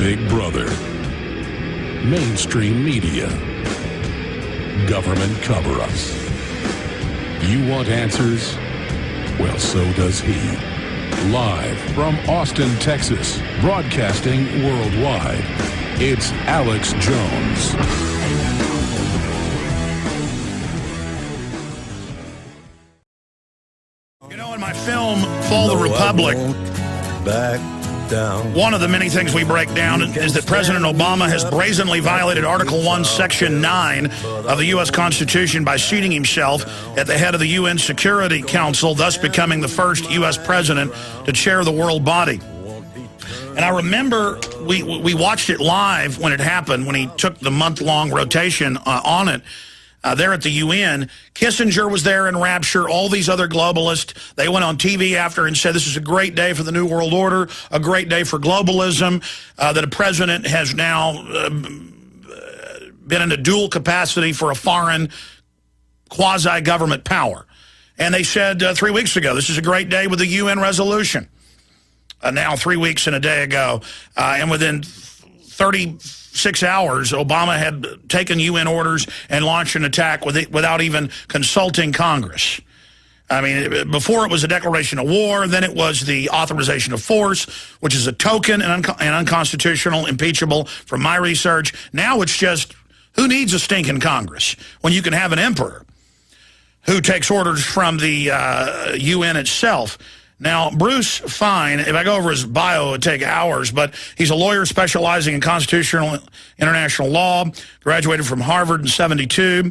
Big Brother, mainstream media, government cover-ups. You want answers? Well, so does he. Live from Austin, Texas, broadcasting worldwide, it's Alex Jones. You know, in my film, Fall the Republic, one of the many things we break down is that President Obama has brazenly violated Article 1, Section 9 of the U.S. Constitution by seating himself at the head of the UN Security Council, thus becoming the first U.S. president to chair the world body. And I remember we watched it live when it happened, when he took the month-long rotation on it. There at the UN, Kissinger was there in rapture, all these other globalists. They went on TV after and said this is a great day for the New World Order, a great day for globalism, that a president has now been in a dual capacity for a foreign quasi-government power. And they said 3 weeks ago, this is a great day with the UN resolution. Now 3 weeks and a day ago, and within 36 hours, Obama had taken UN orders and launched an attack without even consulting Congress. I mean, before it was a declaration of war, then it was the authorization of force, which is a token and unconstitutional, impeachable from my research. Now it's just, who needs a stinking Congress when you can have an emperor who takes orders from the UN itself? Now, Bruce Fein, if I go over his bio, it would take hours, but he's a lawyer specializing in constitutional international law, graduated from Harvard in '72.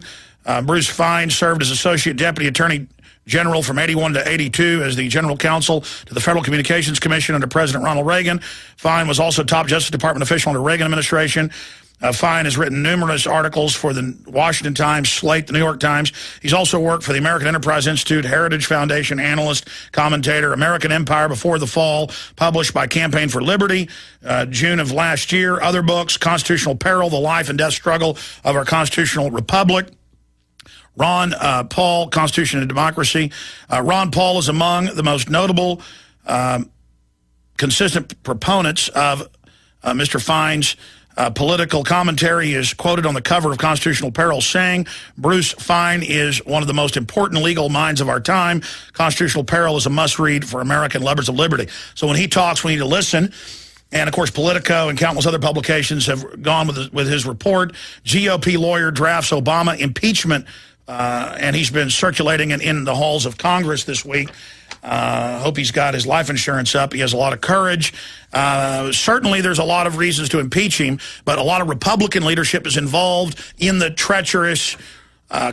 Bruce Fein served as Associate Deputy Attorney General from '81 to '82 as the General Counsel to the Federal Communications Commission under President Ronald Reagan. Fein was also top Justice Department official under Reagan administration. Fein has written numerous articles for the Washington Times, Slate, the New York Times. He's also worked for the American Enterprise Institute, Heritage Foundation, analyst, commentator, American Empire Before the Fall, published by Campaign for Liberty, June of last year. Other books, Constitutional Peril, The Life and Death Struggle of Our Constitutional Republic. Ron Paul, Constitution and Democracy. Ron Paul is among the most notable consistent proponents of Mr. Fein's political commentary. He is quoted on the cover of Constitutional Peril saying, Bruce Fein is one of the most important legal minds of our time. Constitutional Peril is a must-read for American lovers of liberty. So when he talks, we need to listen. And, of course, Politico and countless other publications have gone with his report. GOP lawyer drafts Obama impeachment, and he's been circulating in the halls of Congress this week. Hope he's got his life insurance up. He has a lot of courage. Certainly there's a lot of reasons to impeach him, but a lot of Republican leadership is involved in the treacherous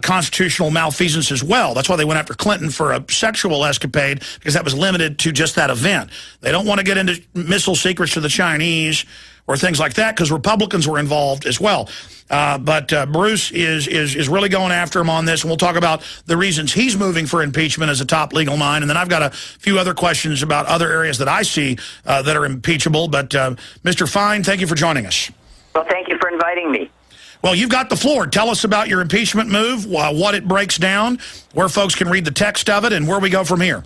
constitutional malfeasance as well. That's why they went after Clinton for a sexual escapade, because that was limited to just that event. They don't want to get into missile secrets to the Chinese or things like that, because Republicans were involved as well. But Bruce is really going after him on this, and we'll talk about the reasons he's moving for impeachment as a top legal mind. And then I've got a few other questions about other areas that I see that are impeachable. But Mr. Fein, thank you for joining us. Well, thank you for inviting me. Well, you've got the floor. Tell us about your impeachment move, what it breaks down, where folks can read the text of it, and where we go from here.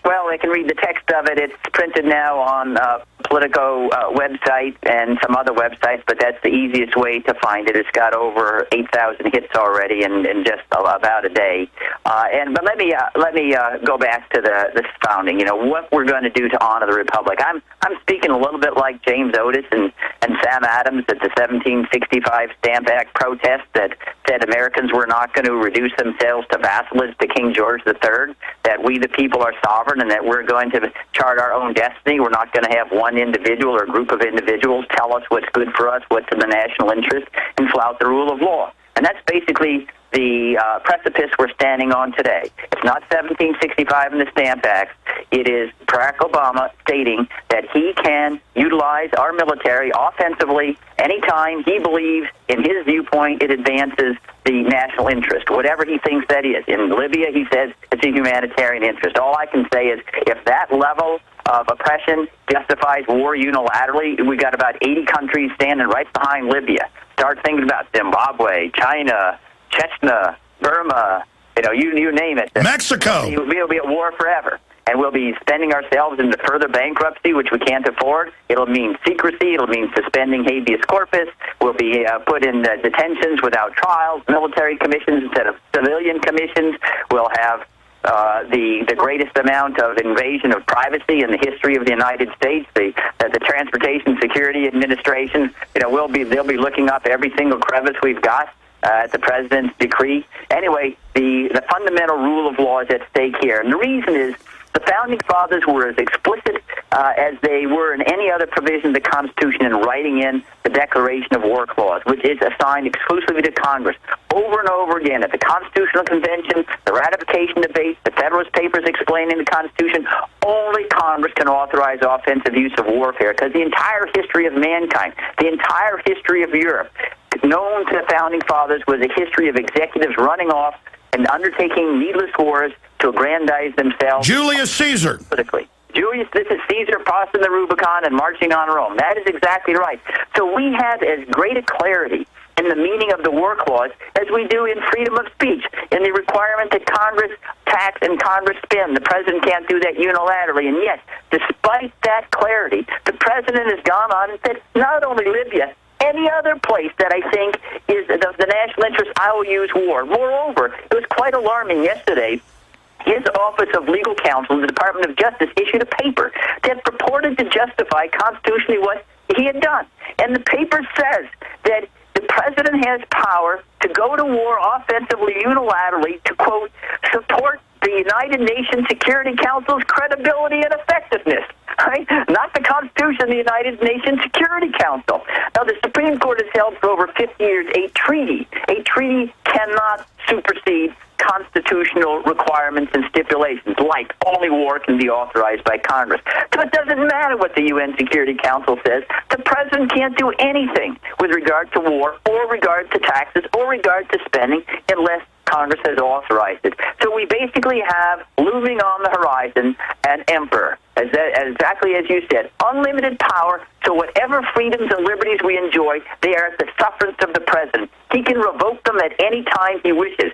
Well, they can read the text of it. It's printed now on Politico website and some other websites, but that's the easiest way to find it. It's got over 8,000 hits already in just about a day. But let me go back to the founding. You know, what we're going to do to honor the Republic. I'm speaking a little bit like James Otis and Sam Adams at the 1765 Stamp Act protest that said Americans were not going to reduce themselves to vassalage to King George III, that we the people are sovereign and that we're going to chart our own destiny. We're not going to have one individual or group of individuals tell us what's good for us, what's in the national interest, and flout the rule of law. And that's basically the precipice we're standing on today. It's not 1765 in the Stamp Act. It is Barack Obama stating that he can utilize our military offensively anytime he believes, in his viewpoint, it advances the national interest, whatever he thinks that is. In Libya, he says it's a humanitarian interest. All I can say is if that level of oppression justifies war unilaterally, we got about 80 countries standing right behind Libya. Start thinking about Zimbabwe, China, Chechnya, Burma, you name it. Mexico. We'll be at war forever. and we'll be spending ourselves into further bankruptcy, which we can't afford. It'll mean secrecy. It'll mean suspending habeas corpus. We'll be put in detentions without trials, military commissions instead of civilian commissions. We'll have the greatest amount of invasion of privacy in the history of the United States. The Transportation Security Administration, they'll be looking up every single crevice we've got at the president's decree. Anyway, the fundamental rule of law is at stake here, and the reason is the Founding Fathers were as explicit as they were in any other provision of the Constitution in writing in the Declaration of War Clause, which is assigned exclusively to Congress. Over and over again, at the Constitutional Convention, the ratification debates, the Federalist Papers explaining the Constitution, only Congress can authorize offensive use of warfare, because the entire history of mankind, the entire history of Europe, known to the Founding Fathers, was a history of executives running off and undertaking needless wars to aggrandize themselves. Julius Caesar. Politically. This is Caesar crossing the Rubicon and marching on Rome. That is exactly right. So we have as great a clarity in the meaning of the War Clause as we do in freedom of speech, in the requirement that Congress tax and Congress spend. The president can't do that unilaterally. And yet, despite that clarity, the president has gone on and said, not only Libya, any other place that I think is the national interest, I will use war. Moreover, it was quite alarming yesterday. His Office of Legal Counsel in the Department of Justice issued a paper that purported to justify constitutionally what he had done. And the paper says that the president has power to go to war offensively, unilaterally, to, quote, support the United Nations Security Council's credibility and effectiveness. Right? Not the Constitution of the United Nations Security Council. Now, the Supreme Court has held for over 50 years a treaty. A treaty cannot supersede constitutional requirements and stipulations, like only war can be authorized by Congress. So it doesn't matter what the UN Security Council says. The president can't do anything with regard to war or regard to taxes or regard to spending unless Congress has authorized it. So we basically have looming on the horizon an emperor, exactly as you said, unlimited power. So whatever freedoms and liberties we enjoy, they are at the sufferance of the president. He can revoke them at any time he wishes.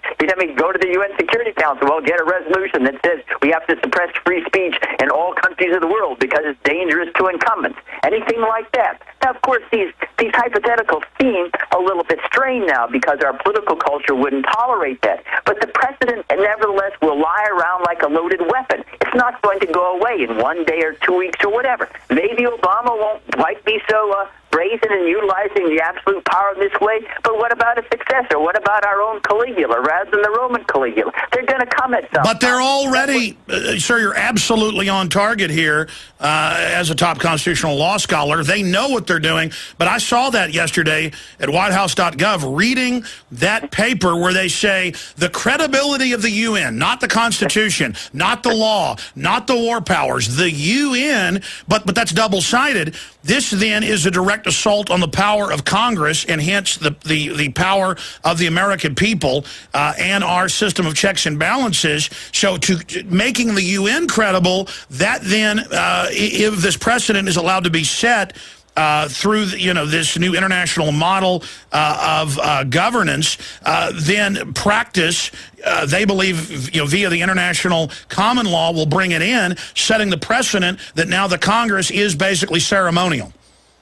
Go to the UN Security Council, well, get a resolution that says we have to suppress free speech in all countries of the world because it's dangerous to incumbents. Anything like that. Now, of course, these hypotheticals seem a little bit strained now because our political culture wouldn't tolerate that. But the precedent, nevertheless, will lie around like a loaded weapon. It's not going to go away in 1 day or 2 weeks or whatever. Maybe Obama won't quite be so brazen in utilizing the absolute power this way, but what about a successor? What about our own Caligula rather than the Roman Caligula? They're going to come at some But they're already, sir, you're absolutely on target here as a top constitutional law scholar. They know what they're doing, but I saw that yesterday at whitehouse.gov, reading that paper where they say the credibility of the UN, not the Constitution, not the law, not the war powers, the UN, but that's double-sided. This then is a direct assault on the power of Congress and hence the power of the American people and our system of checks and balances. So to making the UN credible, that then, if this precedent is allowed to be set through this new international model of governance, then practice, they believe via the international common law will bring it in, setting the precedent that now the Congress is basically ceremonial.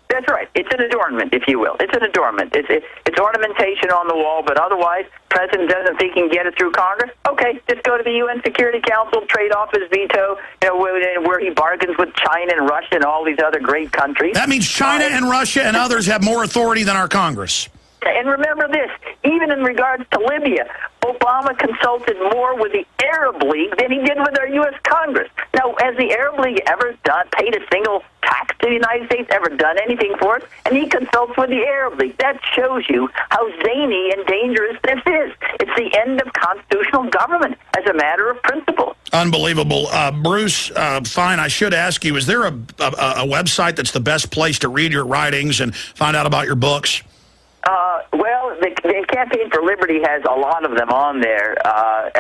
That's right. It's an adornment, if you will. It's an adornment. It's ornamentation on the wall, but otherwise, president doesn't think he can get it through Congress. Okay, just go to the UN Security Council, trade off his veto, where he bargains with China and Russia and all these other great countries. That means China and Russia and others have more authority than our Congress. And remember this, even in regards to Libya, Obama consulted more with the Arab League than he did with our U.S. Congress. Now, has the Arab League ever paid a single tax to the United States, ever done anything for us? And he consults with the Arab League. That shows you how zany and dangerous this is. It's the end of constitutional government as a matter of principle. Unbelievable. Bruce Fein, I should ask you, is there a website that's the best place to read your writings and find out about your books? Well, the Campaign for Liberty has a lot of them on there,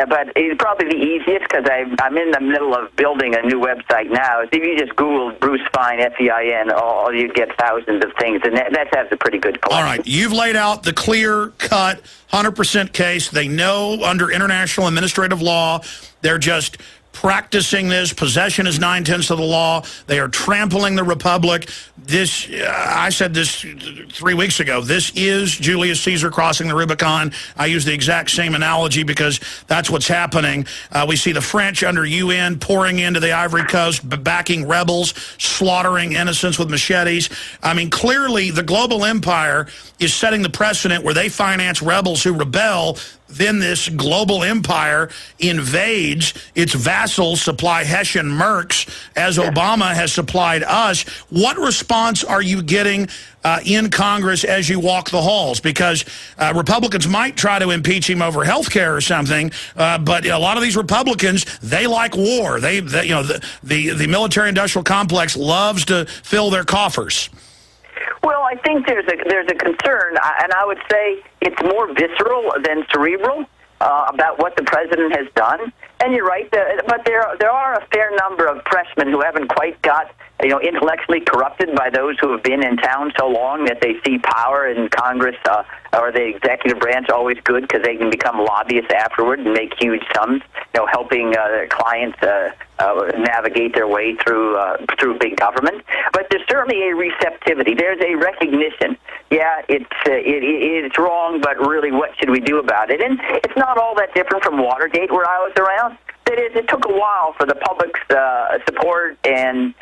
but it's probably the easiest because I'm in the middle of building a new website now. So if you just Google Bruce Fein, F-E-I-N, you get thousands of things, and that has a pretty good collection. All right, you've laid out the clear-cut, 100% case. They know under international administrative law, they're just practicing this. Possession is 9/10 of the law. They are trampling the republic. This, I said this 3 weeks ago, this is Julius Caesar crossing the Rubicon. I use the exact same analogy because that's what's happening. We see the French under UN pouring into the Ivory Coast, backing rebels, slaughtering innocents with machetes. I mean, clearly the global empire is setting the precedent where they finance rebels who rebel. Then this global empire invades. Its vassals supply Hessian mercs, as Obama has supplied us. What response are you getting in Congress as you walk the halls? Because Republicans might try to impeach him over health care or something, but a lot of these Republicans, they like war. They you know, the military-industrial complex loves to fill their coffers. Well, I think there's a concern, and I would say it's more visceral than cerebral about what the president has done. And you're right, but there are a fair number of freshmen who haven't quite got, intellectually corrupted by those who have been in town so long that they see power in Congress or the executive branch always good because they can become lobbyists afterward and make huge sums, helping their clients navigate their way through big government. But there's certainly a receptivity. There's a recognition. Yeah, it's wrong, but really, what should we do about it? And it's not all that different from Watergate, where I was around. That is, it took a while for the public's support and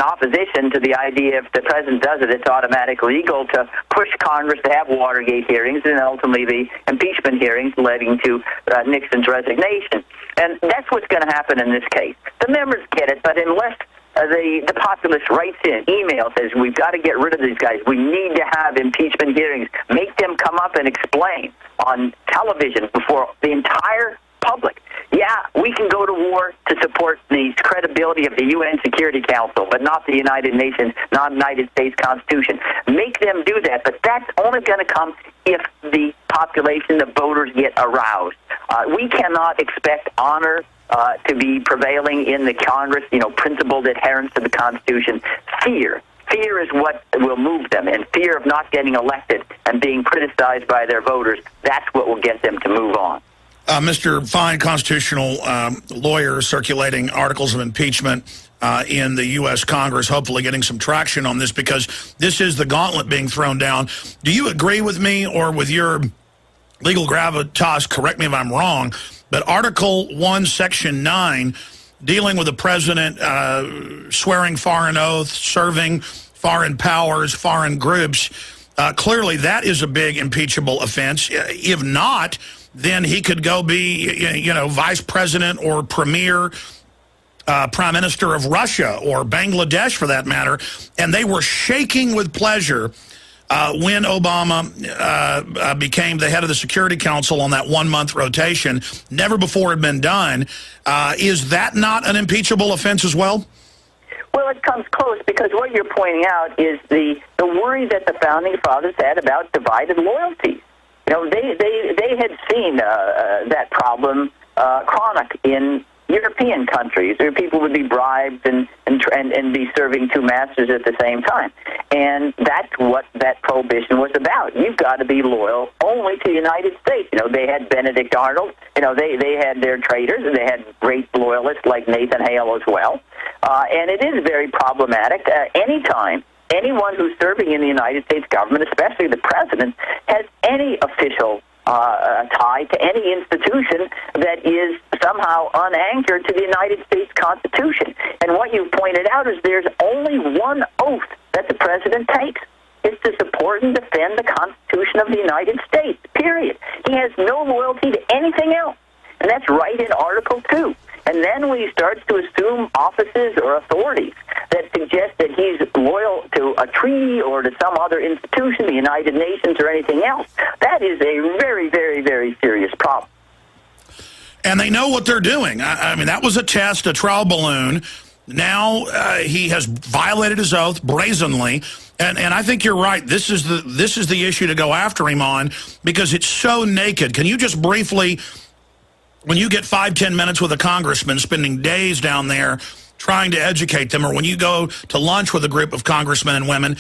opposition to the idea if the president does it, it's automatically legal, to push Congress to have Watergate hearings and ultimately the impeachment hearings leading to Nixon's resignation. And that's what's going to happen in this case. The members get it, but unless the populace writes in, email says, we've got to get rid of these guys, we need to have impeachment hearings, make them come up and explain on television before the entire public. Yeah, we can go to war to support the credibility of the UN Security Council, but not the United Nations, not the United States Constitution. Make them do that, but that's only going to come if the population, the voters, get aroused. We cannot expect honor to be prevailing in the Congress, principled adherence to the Constitution. Fear is what will move them, and fear of not getting elected and being criticized by their voters, that's what will get them to move on. Mr. Fein, constitutional lawyer, circulating articles of impeachment in the U.S. Congress, hopefully getting some traction on this, because this is the gauntlet being thrown down. Do you agree with me, or with your legal gravitas, correct me if I'm wrong, but Article 1, Section 9, dealing with the president swearing foreign oaths, serving foreign powers, foreign groups, clearly that is a big impeachable offense. If not, then he could go be, vice president or premier, prime minister of Russia or Bangladesh, for that matter. And they were shaking with pleasure when Obama became the head of the Security Council on that 1-month rotation. Never before had been done. Is that not an impeachable offense as well? Well, it comes close, because what you're pointing out is the worry that the Founding Fathers had about divided loyalties. They had seen that problem chronic in European countries, where people would be bribed and be serving two masters at the same time. And that's what that prohibition was about. You've got to be loyal only to the United States. They had Benedict Arnold. They had their traitors, and they had great loyalists like Nathan Hale as well. And it is very problematic. Anytime anyone who's serving in the United States government, especially the president, has any official tie to any institution that is somehow unanchored to the United States Constitution. And what you've pointed out is there's only one oath that the president takes. It's to support and defend the Constitution of the United States, period. He has no loyalty to anything else. And that's right in Article 2. And then when he starts to assume offices or authorities that suggest that he's loyal to a treaty or to some other institution, the United Nations or anything else, that is a very, very, very serious problem. And they know what they're doing. I mean, that was a test, a trial balloon. Now he has violated his oath brazenly. And I think you're right. This is the issue to go after him on, because it's so naked. Can you just briefly, when you get 5-10 minutes with a congressman, spending days down there trying to educate them, or when you go to lunch with a group of congressmen and women,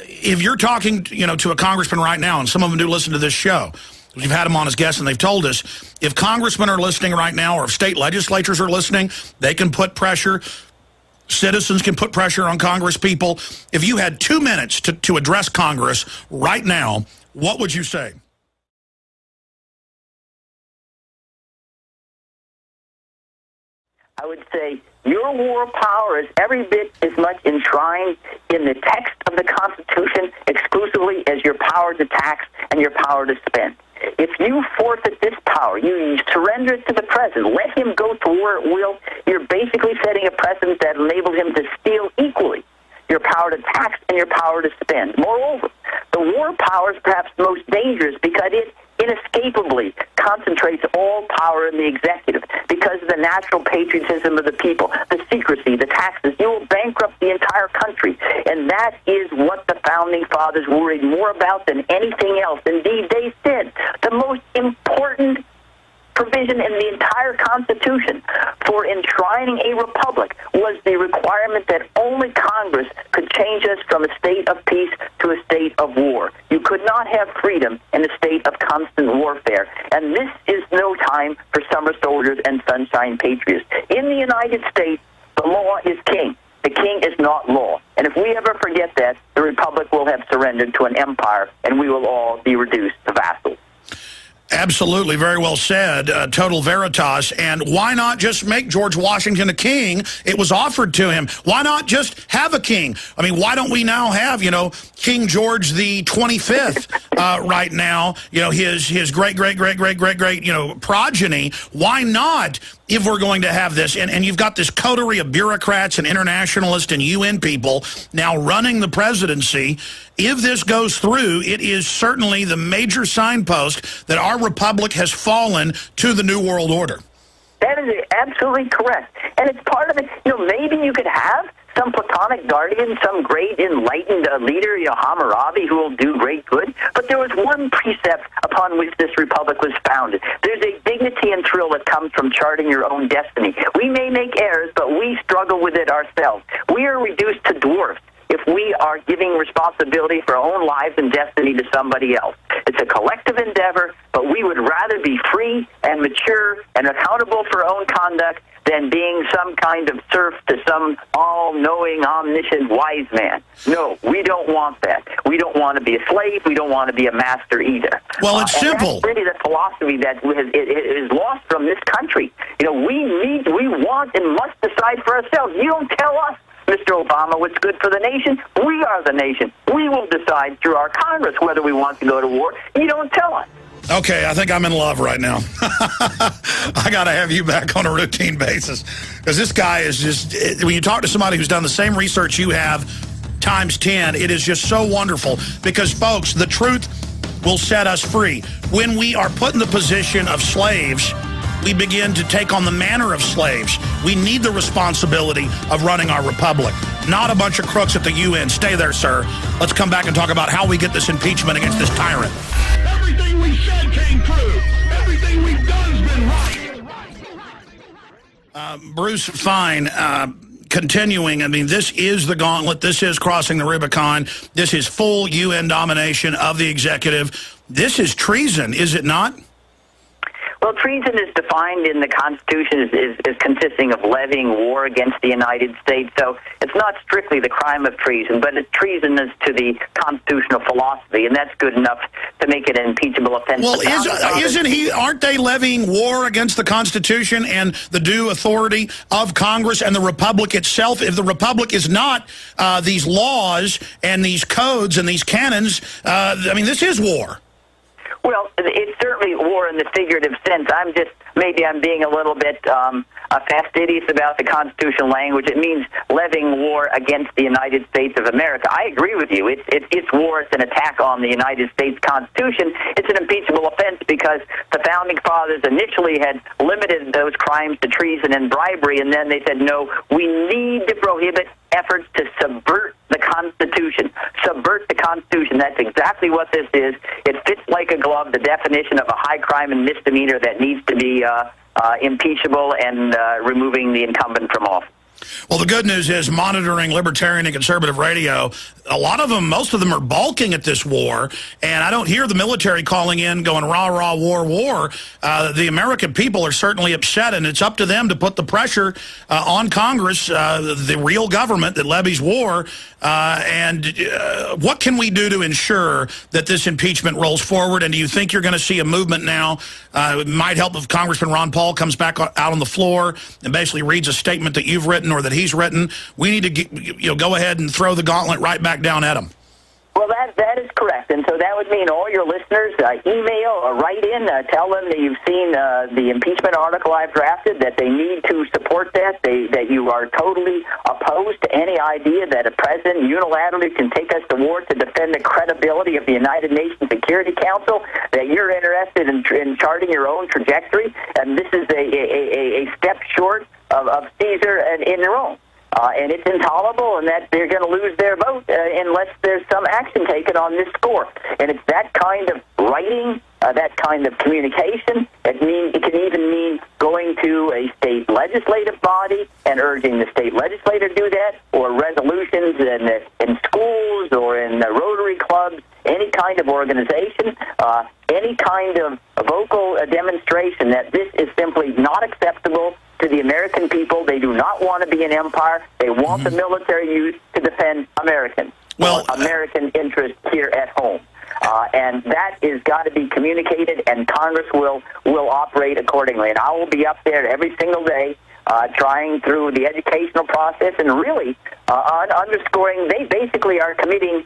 if you're talking, to a congressman right now, and some of them do listen to this show, We've had them on as guests, and they've told us if congressmen are listening right now or if state legislatures are listening, they can put pressure. Citizens can put pressure on Congress people. If you had 2 minutes to address Congress right now, what would you say? I would say your war power is every bit as much enshrined in the text of the Constitution exclusively as your power to tax and your power to spend. If you forfeit this power, you surrender it to the president, let him go to war at will, you're basically setting a precedent that enables him to steal equally your power to tax and your power to spend. Moreover, the war power is perhaps most dangerous because it inescapably concentrates all power in the executive because of the natural patriotism of the people, the secrecy, the taxes. You will bankrupt the entire country, and that is what the Founding Fathers worried more about than anything else. Indeed, they said the most important provision in the entire Constitution for enshrining a republic was the requirement that only Congress could change us from a state of peace to a state of war. You could not have freedom in a state of constant warfare. And this is no time for summer soldiers and sunshine patriots. In the United States, the law is king. The king is not law. And if we ever forget that, the republic will have surrendered to an empire, and we will all be reduced to vassals. Absolutely. Very well said. Total veritas. And why not just make George Washington a king? It was offered to him. Why not just have a king? I mean, why don't we now have, King George the 25th right now, his great, progeny. Why not, if we're going to have this? And you've got this coterie of bureaucrats and internationalists and UN people now running the presidency. If this goes through, it is certainly the major signpost that our republic has fallen to the New World Order. That is absolutely correct. And it's part of it. Maybe you could have some platonic guardian, some great enlightened leader, Hammurabi, who will do great good. But there was one precept upon which this republic was founded. There's a dignity and thrill that comes from charting your own destiny. We may make errors, but we struggle with it ourselves. We are reduced to dwarfs if we are giving responsibility for our own lives and destiny to somebody else. It's a collective endeavor, but we would rather be free and mature and accountable for our own conduct than being some kind of serf to some all-knowing, omniscient wise man. No, we don't want that. We don't want to be a slave. We don't want to be a master either. Well, it's simple. That's really the philosophy that is lost from this country. We want and must decide for ourselves. You don't tell us, Mr. Obama, what's good for the nation. We are the nation. We will decide through our Congress whether we want to go to war. You don't tell us. Okay, I think I'm in love right now. I got to have you back on a routine basis. Because this guy is just, when you talk to somebody who's done the same research you have, times 10, it is just so wonderful. Because, folks, the truth will set us free. When we are put in the position of slaves, we begin to take on the manner of slaves. We need the responsibility of running our republic, not a bunch of crooks at the UN. Stay there, sir. Let's come back and talk about how we get this impeachment against this tyrant. Everything we said came true. Everything we've done's been right. Bruce Fein, continuing, I mean, this is the gauntlet. This is crossing the Rubicon. This is full UN domination of the executive. This is treason, is it not? Well, treason is defined in the Constitution as consisting of levying war against the United States. So it's not strictly the crime of treason, but it's treasonous to the constitutional philosophy, and that's good enough to make it an impeachable offense. Well, aren't they levying war against the Constitution and the due authority of Congress and the Republic itself? If the Republic is not these laws and these codes and these canons, this is war. Well, it's certainly war in the figurative sense. Maybe I'm being a little bit fastidious about the constitutional language. It means levying war against the United States of America. I agree with you. It's war. It's an attack on the United States Constitution. It's an impeachable offense because the Founding Fathers initially had limited those crimes to treason and bribery, and then they said, no, we need to prohibit efforts to subvert the Constitution. Subvert the Constitution. That's exactly what this is. It fits like a glove, the definition of a high crime and misdemeanor that needs to be impeachable and removing the incumbent from office. Well, the good news is monitoring libertarian and conservative radio, a lot of them, most of them are balking at this war, and I don't hear the military calling in going, rah, rah, war, war. The American people are certainly upset, and it's up to them to put the pressure on Congress, the real government that levies war, what can we do to ensure that this impeachment rolls forward, and do you think you're going to see a movement now? It might help if Congressman Ron Paul comes back out on the floor and basically reads a statement that you've written or that he's written. We need to go ahead and throw the gauntlet right back down at him. Well, that is correct, and so that would mean all your listeners email or write in, tell them that you've seen the impeachment article I've drafted, that they need to support that, that you are totally opposed to any idea that a president unilaterally can take us to war to defend the credibility of the United Nations Security Council, that you're interested in charting your own trajectory, and this is a step short of Caesar and in Rome. And it's intolerable, and that they're going to lose their vote unless there's some action taken on this score. And it's that kind of writing, that kind of communication. It can even mean going to a state legislative body and urging the state legislature to do that, or resolutions in schools or in Rotary clubs, any kind of organization, any kind of vocal demonstration that this is simply not acceptable to the American people. They do not want to be an empire. They want the military used to defend Americans, American interests here at home. And that is got to be communicated, and Congress will operate accordingly. And I will be up there every single day trying through the educational process and really underscoring they basically are committing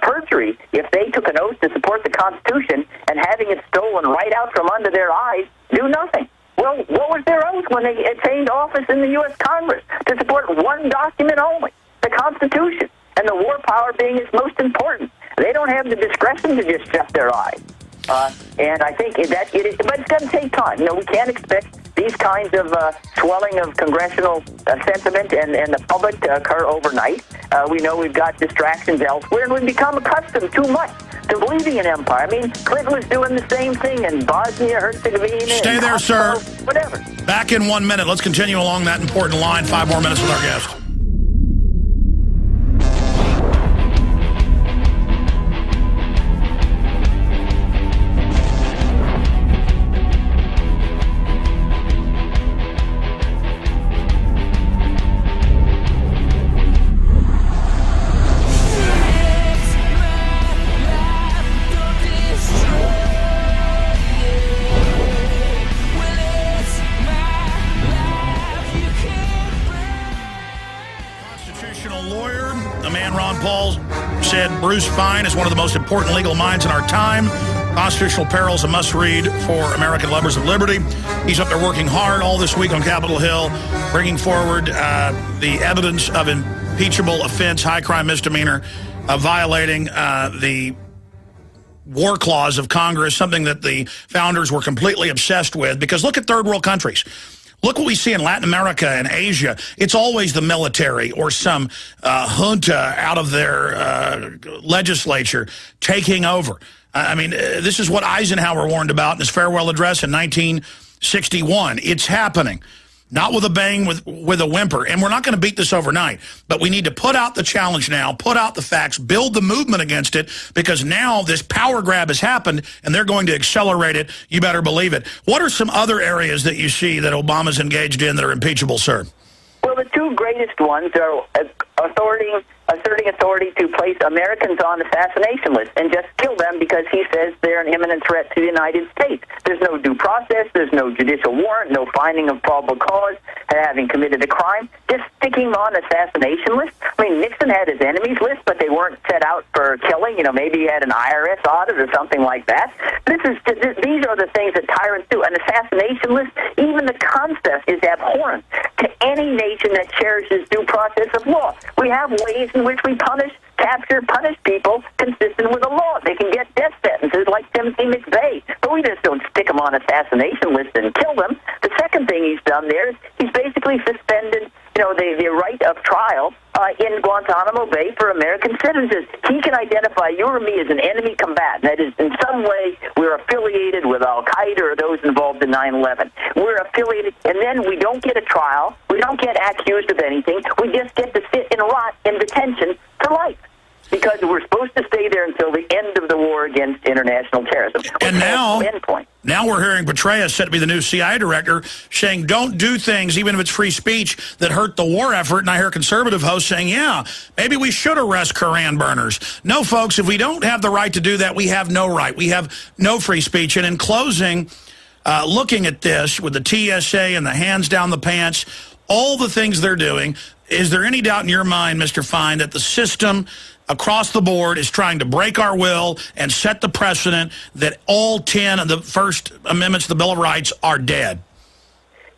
perjury if they took an oath to support the Constitution and having it stolen right out from under their eyes, do nothing. Well, what was their oath when they attained office in the U.S. Congress? To support one document only, the Constitution, and the war power being its most important. They don't have the discretion to just shut their eyes. And I think but it's going to take time. We can't expect these kinds of swelling of congressional sentiment and the public to occur overnight. We know we've got distractions elsewhere, and we've become accustomed too much to believing in empire. I mean, Clinton was doing the same thing in Bosnia, Herzegovina. Stay there, sir. Whatever. Back in 1 minute. Let's continue along that important line. 5 more minutes with our guest. Bruce Fein is one of the most important legal minds in our time. Constitutional Peril is a must-read for American lovers of liberty. He's up there working hard all this week on Capitol Hill, bringing forward the evidence of impeachable offense, high crime misdemeanor, violating the war clause of Congress, something that the founders were completely obsessed with. Because look at third world countries. Look what we see in Latin America and Asia. It's always the military or some junta out of their legislature taking over. I mean, this is what Eisenhower warned about in his farewell address in 1961. It's happening. Not with a bang, with a whimper. And we're not going to beat this overnight. But we need to put out the challenge now, put out the facts, build the movement against it, because now this power grab has happened, and they're going to accelerate it. You better believe it. What are some other areas that you see that Obama's engaged in that are impeachable, sir? Well, the two greatest ones are asserting authority to place Americans on assassination lists and just kill them because he says they're an imminent threat to the United States. There's no due process, there's no judicial warrant, no finding of probable cause, having committed a crime, just sticking them on assassination lists. I mean, Nixon had his enemies list, but they weren't set out for killing. Maybe he had an IRS audit or something like that. These are the things that tyrants do. An assassination list, even the concept is abhorrent to any nation that cherishes due process of law. We have ways in which we punish people consistent with the law. They can get death sentences like Timothy McVeigh, but we just don't stick them on assassination lists and kill them. The second thing he's done there is he's basically suspended, the right of trial in Guantanamo Bay for American citizens. He can identify you or me as an enemy combatant. That is, in some way, we're affiliated with Al-Qaeda or those involved in 9/11. We're affiliated, and then we don't get a trial. We don't get accused of anything. We just get to sit and rot in detention for life. Because we're supposed to stay there until the end of the war against international terrorism. And now we're hearing Petraeus, set to be the new CIA director, saying don't do things, even if it's free speech, that hurt the war effort. And I hear conservative hosts saying, yeah, maybe we should arrest Koran burners. No, folks, if we don't have the right to do that, we have no right. We have no free speech. And in closing, looking at this with the TSA and the hands down the pants, all the things they're doing, is there any doubt in your mind, Mr. Fein, that the system across the board is trying to break our will and set the precedent that all 10 of the First Amendments of the Bill of Rights are dead?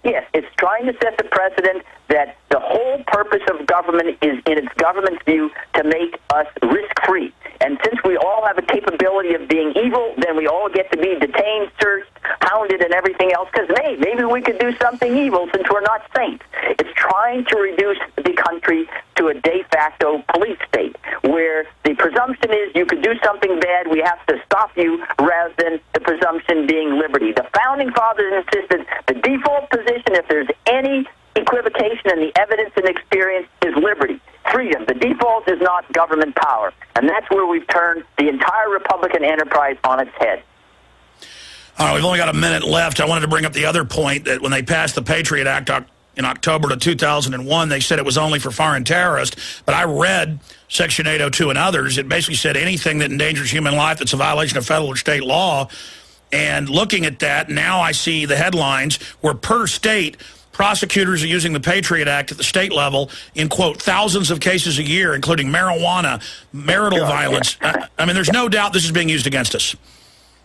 Yes, it's trying to set the precedent that the whole purpose of government is, in its government's view, to make us risk-free. And since we all have a capability of being evil, then we all get to be detained, searched, hounded, and everything else, because maybe we could do something evil since we're not saints. It's trying to reduce the country to a de facto police state, where the presumption is you could do something bad, we have to stop you, rather than the presumption being liberty. The Founding Fathers insisted the default position, if there's any equivocation in the evidence and experience, is liberty, freedom. The default is not government power. And that's where we've turned the entire Republican enterprise on its head. All right, we've only got a minute left. I wanted to bring up the other point that when they passed the Patriot Act in October of 2001, they said it was only for foreign terrorists. But I read Section 802 and others. It basically said anything that endangers human life that's a violation of federal or state law. And looking at that, now I see the headlines where per state, prosecutors are using the Patriot Act at the state level in, quote, thousands of cases a year, including marijuana, marital violence. I mean, there's no doubt this is being used against us.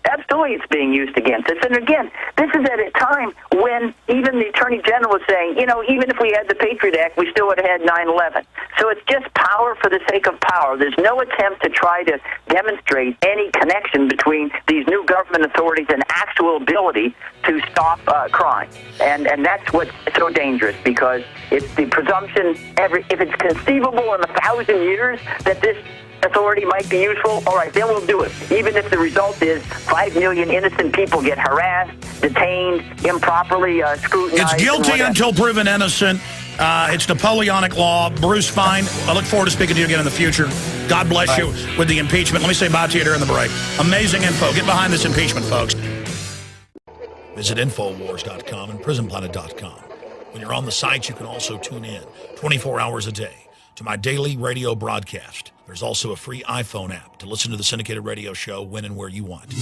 Absolutely, it's being used against us. And again, this is at a time when even the Attorney General was saying, you know, even if we had the Patriot Act, we still would have had 9/11. So it's just power for the sake of power. There's no attempt to try to demonstrate any connection between these new government authorities and actual ability to stop crime. And that's what's so dangerous, because it's the presumption, if it's conceivable in 1,000 years that this authority might be useful, all right, then we'll do it. Even if the result is 5 million innocent people get harassed, detained, improperly scrutinized. It's guilty until proven innocent. It's Napoleonic law. Bruce Fein, I look forward to speaking to you again in the future. God bless you with the impeachment. Let me say bye to you during the break. Amazing info. Get behind this impeachment, folks. Visit Infowars.com and PrisonPlanet.com. When you're on the site, you can also tune in 24 hours a day to my daily radio broadcast. There's also a free iPhone app to listen to the syndicated radio show when and where you want.